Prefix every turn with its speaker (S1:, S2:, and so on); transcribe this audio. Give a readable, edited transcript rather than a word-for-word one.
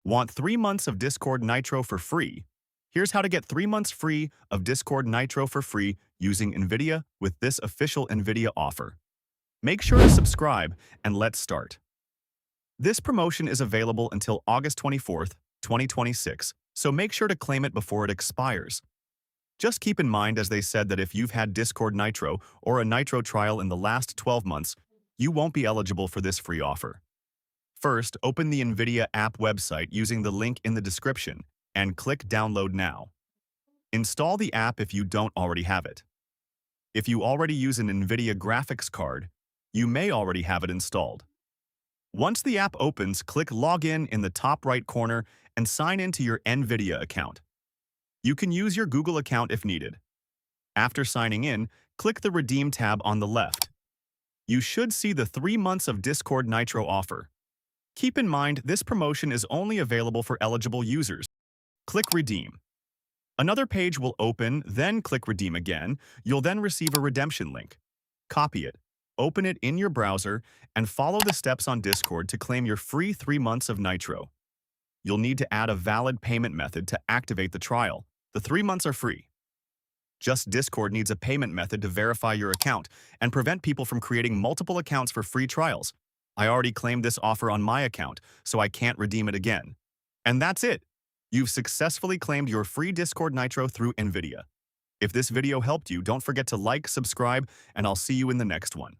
S1: Want 3 months of Discord Nitro for free? Here's how to get 3 months free of Discord Nitro for free using NVIDIA with this official NVIDIA offer. Make sure to subscribe and let's start. This promotion is available until August 24th, 2026, so make sure to claim it before it expires. Just keep in mind, as they said, that if you've had Discord Nitro or a Nitro trial in the last 12 months, you won't be eligible for this free offer. First, open the NVIDIA app website using the link in the description and click Download Now. Install the app if you don't already have it. If you already use an NVIDIA graphics card, you may already have it installed. Once the app opens, click Login in the top right corner and sign into your NVIDIA account. You can use your Google account if needed. After signing in, click the Redeem tab on the left. You should see the 3 months of Discord Nitro offer. Keep in mind, this promotion is only available for eligible users. Click Redeem. Another page will open, then click Redeem again. You'll then receive a redemption link. Copy it, open it in your browser, and follow the steps on Discord to claim your free 3 months of Nitro. You'll need to add a valid payment method to activate the trial. The 3 months are free. Just Discord needs a payment method to verify your account and prevent people from creating multiple accounts for free trials. I already claimed this offer on my account, so I can't redeem it again. And that's it. You've successfully claimed your free Discord Nitro through NVIDIA. If this video helped you, don't forget to like, subscribe, and I'll see you in the next one.